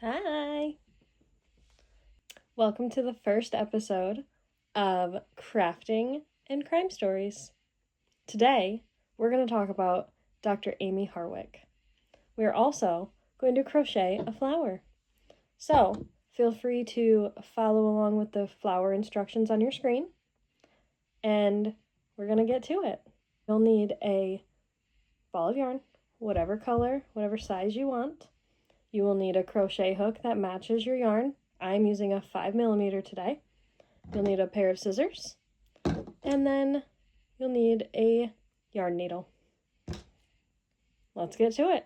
Hi! Welcome to the first episode of Crafting and Crime Stories. Today, we're going to talk about Dr. Amie Harwick. We are also going to crochet a flower. So, feel free to follow along with the flower instructions on your screen, and we're going to get to it. You'll need a ball of yarn, whatever color, whatever size you want. You will need a crochet hook that matches your yarn. I'm using a 5mm today. You'll need a pair of scissors, and then you'll need a yarn needle. Let's get to it.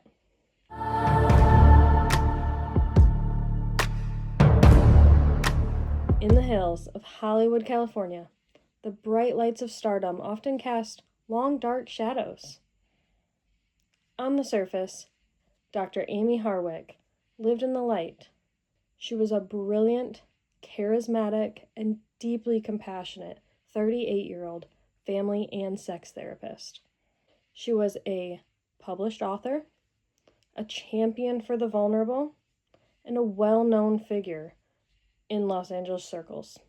In the hills of Hollywood, California, the bright lights of stardom often cast long, dark shadows. On the surface, Dr. Amie Harwick lived in the light. She was a brilliant, charismatic, and deeply compassionate 38-year-old family and sex therapist. She was a published author, a champion for the vulnerable, and a well-known figure in Los Angeles circles.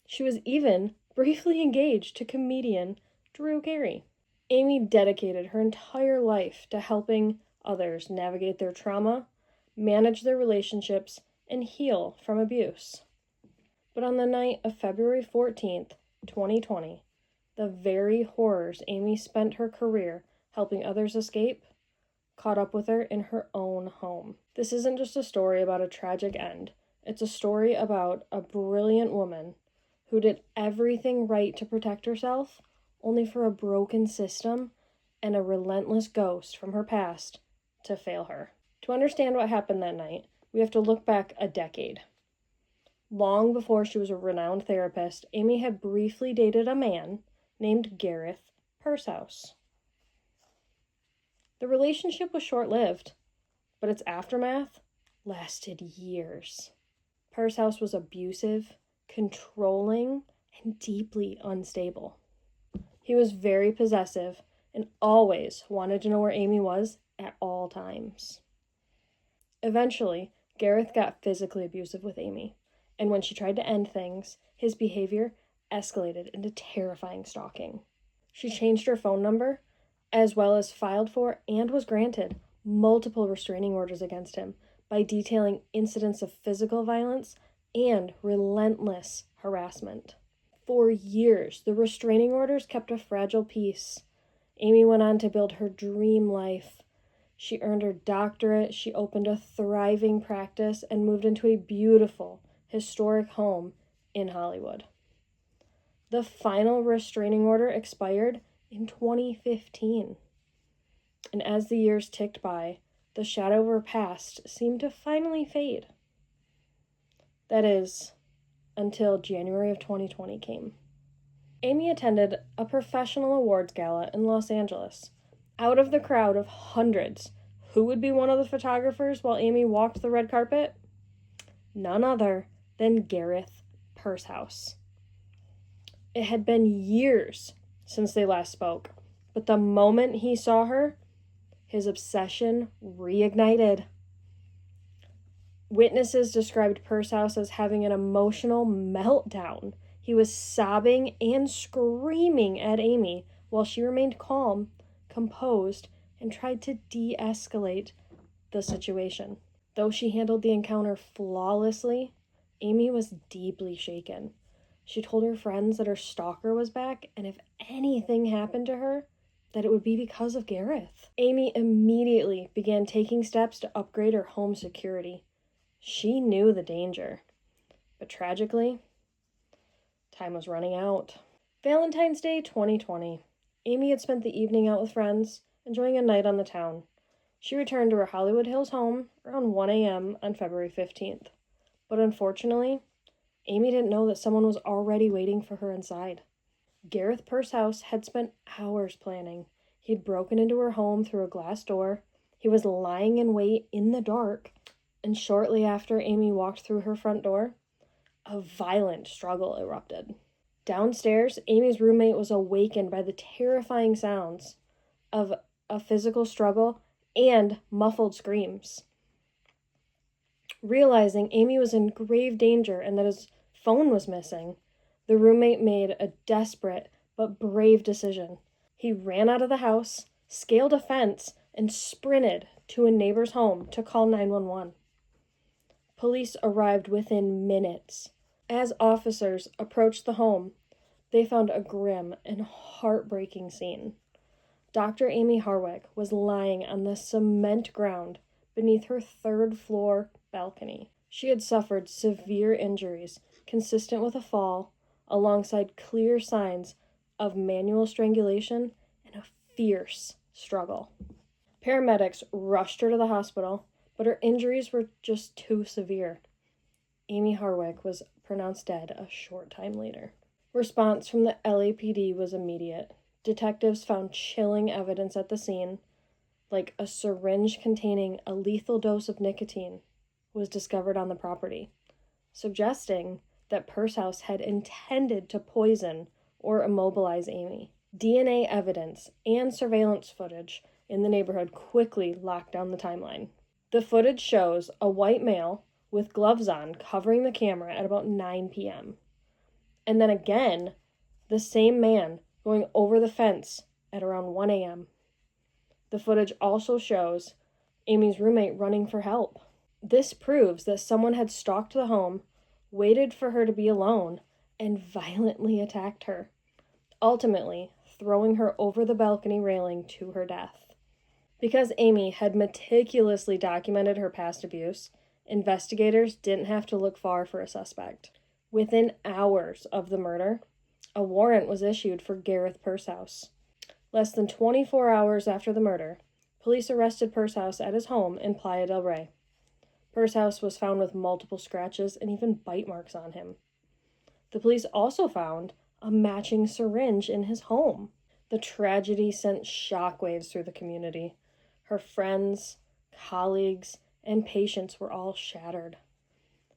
She was even briefly engaged to comedian Drew Carey. Amie dedicated her entire life to helping others navigate their trauma, manage their relationships, and heal from abuse. But on the night of February 14th, 2020, the very horrors Amie spent her career helping others escape caught up with her in her own home. This isn't just a story about a tragic end. It's a story about a brilliant woman who did everything right to protect herself, only for a broken system and a relentless ghost from her past to fail her. To understand what happened that night, we have to look back a decade. Long before she was a renowned therapist, Amie had briefly dated a man named Gareth Pursehouse. The relationship was short-lived, but its aftermath lasted years. Pursehouse was abusive, controlling, and deeply unstable. He was very possessive and always wanted to know where Amie was at all times. Eventually, Gareth got physically abusive with Amie, and when she tried to end things, his behavior escalated into terrifying stalking. She changed her phone number, as well as filed for and was granted multiple restraining orders against him by detailing incidents of physical violence and relentless harassment. For years, the restraining orders kept a fragile peace. Amie went on to build her dream life. She earned her doctorate, she opened a thriving practice, and moved into a beautiful, historic home in Hollywood. The final restraining order expired in 2015. And as the years ticked by, the shadow of her past seemed to finally fade. That is, until January of 2020 came. Amie attended a professional awards gala in Los Angeles. Out of the crowd of hundreds, who would be one of the photographers while Amie walked the red carpet? None other than Gareth Pursehouse. It had been years since they last spoke, but the moment he saw her, his obsession reignited. Witnesses described Pursehouse as having an emotional meltdown. He was sobbing and screaming at Amie while she remained calm, composed, and tried to de-escalate the situation. Though she handled the encounter flawlessly, Amie was deeply shaken. She told her friends that her stalker was back, and if anything happened to her, that it would be because of Gareth. Amie immediately began taking steps to upgrade her home security. She knew the danger, but tragically, time was running out. Valentine's Day 2020. Amie had spent the evening out with friends, enjoying a night on the town. She returned to her Hollywood Hills home around 1 a.m. on February 15th. But unfortunately, Amie didn't know that someone was already waiting for her inside. Gareth Pursehouse had spent hours planning. He had broken into her home through a glass door. He was lying in wait in the dark. And shortly after Amie walked through her front door, a violent struggle erupted. Downstairs, Amie's roommate was awakened by the terrifying sounds of a physical struggle and muffled screams. Realizing Amie was in grave danger and that his phone was missing, the roommate made a desperate but brave decision. He ran out of the house, scaled a fence, and sprinted to a neighbor's home to call 911. Police arrived within minutes. As officers approached the home, they found a grim and heartbreaking scene. Dr. Amie Harwick was lying on the cement ground beneath her third-floor balcony. She had suffered severe injuries consistent with a fall, alongside clear signs of manual strangulation and a fierce struggle. Paramedics rushed her to the hospital, but her injuries were just too severe. Amie Harwick was pronounced dead a short time later. Response from the LAPD was immediate. Detectives found chilling evidence at the scene, like a syringe containing a lethal dose of nicotine was discovered on the property, suggesting that Pursehouse had intended to poison or immobilize Amie. DNA evidence and surveillance footage in the neighborhood quickly locked down the timeline. The footage shows a white male with gloves on covering the camera at about 9 p.m. And then again, the same man going over the fence at around 1 a.m. The footage also shows Amie's roommate running for help. This proves that someone had stalked the home, waited for her to be alone, and violently attacked her, ultimately throwing her over the balcony railing to her death. Because Amie had meticulously documented her past abuse, investigators didn't have to look far for a suspect. Within hours of the murder, a warrant was issued for Gareth Pursehouse. Less than 24 hours after the murder, police arrested Pursehouse at his home in Playa del Rey. Pursehouse was found with multiple scratches and even bite marks on him. The police also found a matching syringe in his home. The tragedy sent shockwaves through the community. Her friends, colleagues, and patients were all shattered.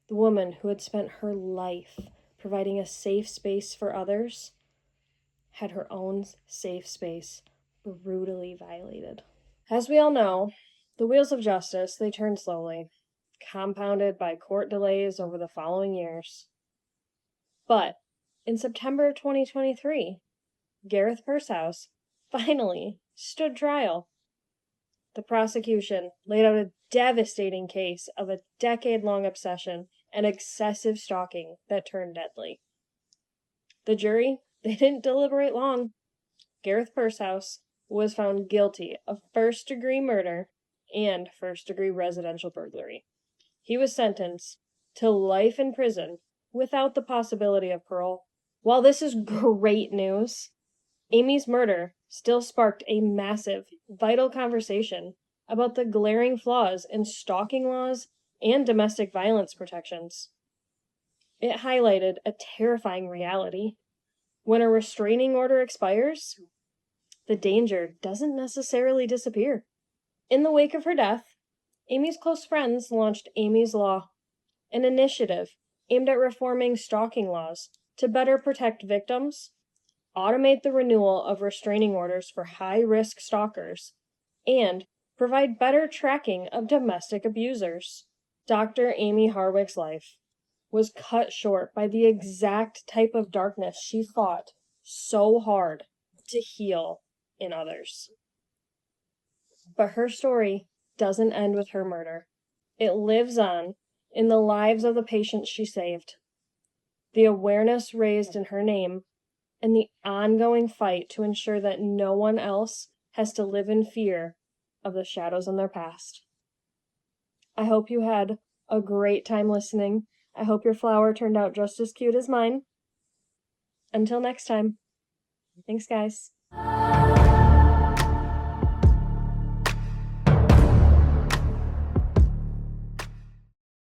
The woman who had spent her life providing a safe space for others had her own safe space brutally violated. As we all know, the wheels of justice, they turn slowly, compounded by court delays over the following years. But in September 2023, Gareth Pursehouse finally stood trial. The prosecution laid out a devastating case of a decade-long obsession and excessive stalking that turned deadly. The jury, they didn't deliberate long. Gareth Pursehouse was found guilty of first-degree murder and first-degree residential burglary. He was sentenced to life in prison without the possibility of parole. While this is great news, Amie's murder still sparked a massive, vital conversation about the glaring flaws in stalking laws and domestic violence protections. It highlighted a terrifying reality. When a restraining order expires, the danger doesn't necessarily disappear. In the wake of her death, Amie's close friends launched Amie's Law, an initiative aimed at reforming stalking laws to better protect victims, automate the renewal of restraining orders for high-risk stalkers, and provide better tracking of domestic abusers. Dr. Amie Harwick's life was cut short by the exact type of darkness she fought so hard to heal in others. But her story doesn't end with her murder. It lives on in the lives of the patients she saved, the awareness raised in her name, and the ongoing fight to ensure that no one else has to live in fear of the shadows in their past. I hope you had a great time listening. I hope your flower turned out just as cute as mine. Until next time. Thanks, guys.